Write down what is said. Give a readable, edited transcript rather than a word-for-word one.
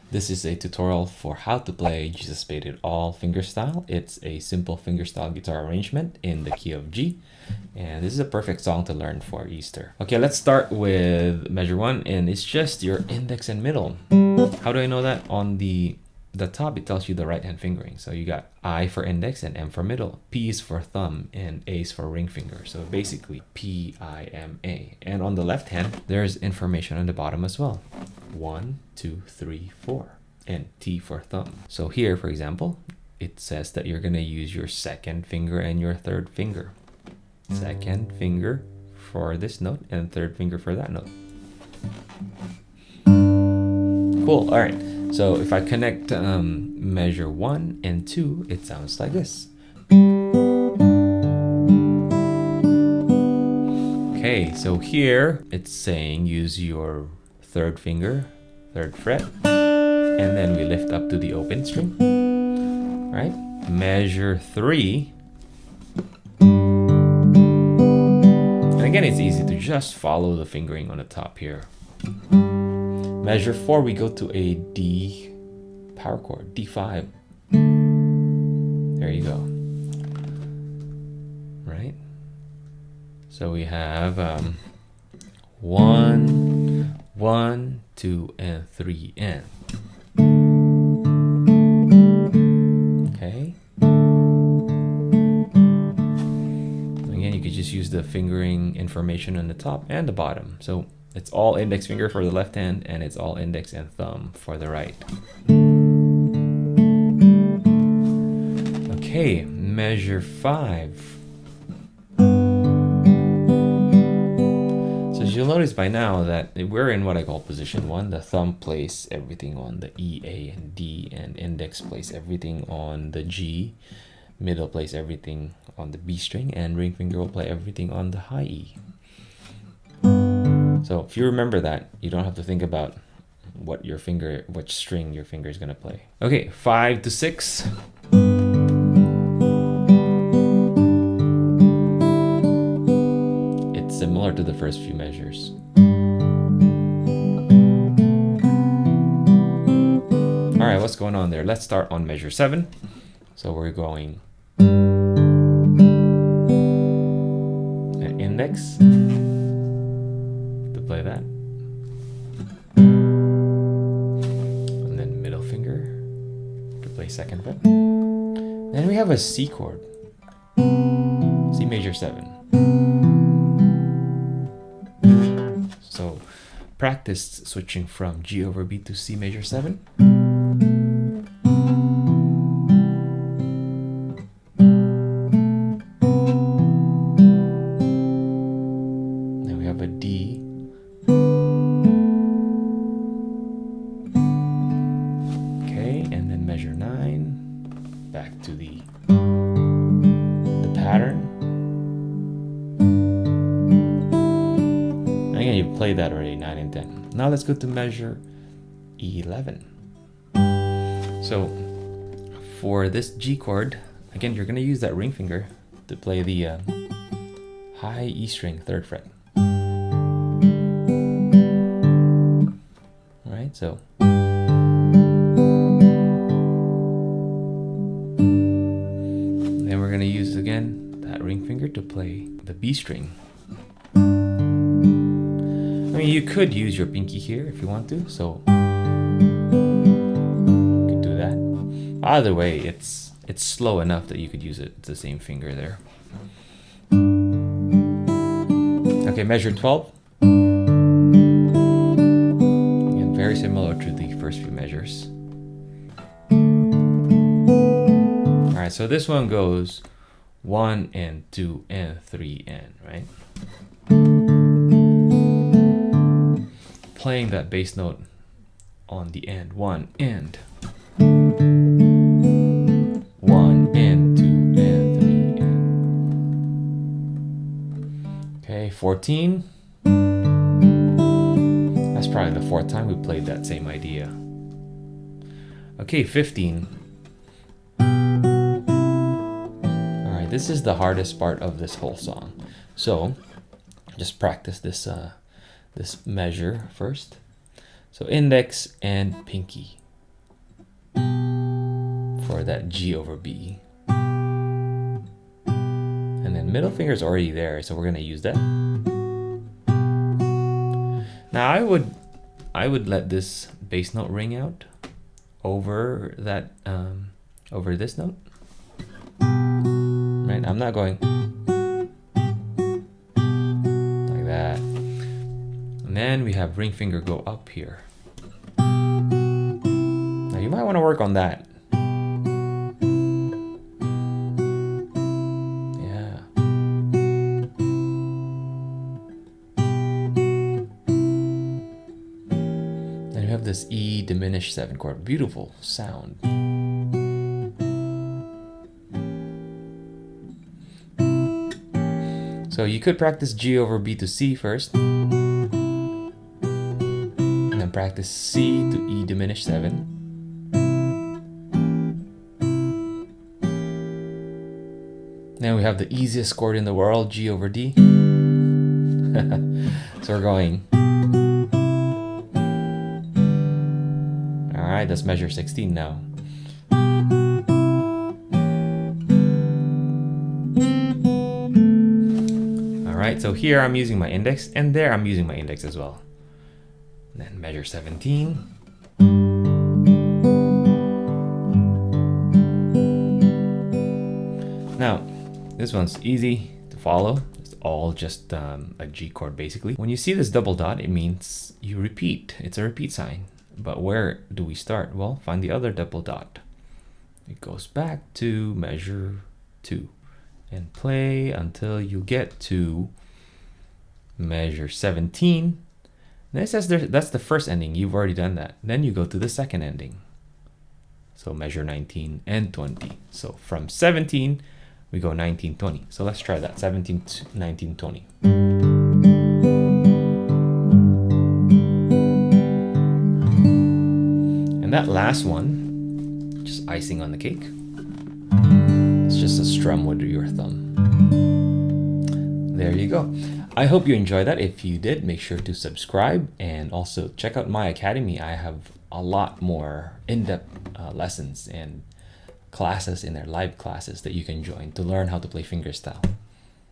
This is a tutorial for how to play Jesus Paid It All fingerstyle. It's a simple fingerstyle guitar arrangement in the key of G. And this is a perfect song to learn for Easter. Okay, let's start with measure 1, and it's just your index and middle. How do I know that? On the top, it tells you the right hand fingering. So you got I for index and M for middle. P is for thumb and A is for ring finger. So basically P, I, M, A. And on the left hand, there's information on the bottom as well. 1, 2, 3, 4. And T for thumb. So here, for example, it says that you're gonna use your second finger and your third finger. Second finger for this note and third finger for that note. Cool, all right. So if I connect measure 1 and 2, it sounds like this. Okay, so here it's saying use your third finger, third fret, and then we lift up to the open string. All right, measure 3. And again, it's easy to just follow the fingering on the top here. Measure 4, we go to a D power chord, D5. There you go. Right? So we have 1, 1, 2, and 3, and. Okay. Again, you could just use the fingering information on the top and the bottom. So it's all index finger for the left hand, and it's all index and thumb for the right. Okay, measure 5. So as you'll notice by now that we're in what I call position 1. The thumb plays everything on the E, A, and D, and index plays everything on the G. Middle plays everything on the B string, and ring finger will play everything on the high E. So if you remember that, you don't have to think about which string your finger is gonna play. Okay, 5 to 6. It's similar to the first few measures. All right, what's going on there? Let's start on measure 7. So we're going an index. Play that, and then middle finger to play second fret. Then we have a C chord, C major 7. So practice switching from G over B to C major 7. Then we have a D. Measure 9, back to the pattern. And again, you played that already, 9 and 10. Now let's go to measure 11. So for this G chord, again, you're gonna use that ring finger to play the high E string, 3rd fret. All right, so. We're going to use again that ring finger to play the B string. I mean, you could use your pinky here if you want to, so you could do that. Either way, it's slow enough that you could use it, the same finger there. Okay, measure 12. Again, very similar to the first few measures. Alright, so this one goes 1 and 2 and 3 and, right? Playing that bass note on the end, 1 and 1 and 2 and 3 and. Okay, 14. That's probably the 4th time we played that same idea. Okay, 15. This is the hardest part of this whole song. So just practice this measure first. So index and pinky. for that G over B. And then middle finger is already there, so we're gonna use that. Now I would let this bass note ring out over that over this note. Right? I'm not going like that. And then we have ring finger go up here. Now you might want to work on that. Yeah. Then you have this E diminished 7 chord. Beautiful sound. So you could practice G over B to C first, and then practice C to E diminished 7. Then we have the easiest chord in the world, G over D. So we're going. All right, that's measure 16 now. Alright, so here I'm using my index, and there I'm using my index as well. And then measure 17. Now, this one's easy to follow. It's all just a G chord basically. When you see this double dot, it means you repeat. It's a repeat sign. But where do we start? Well, find the other double dot. It goes back to measure 2. And play until you get to measure 17. And it says that's the first ending. You've already done that. Then you go to the second ending. So measure 19 and 20. So from 17, we go 19, 20. So let's try that. 17, 19, 20. And that last one, just icing on the cake. It's just a strum with your thumb. There you go. I hope you enjoyed that. If you did, make sure to subscribe and also check out my academy. I have a lot more in-depth lessons and classes in there, live classes that you can join to learn how to play fingerstyle.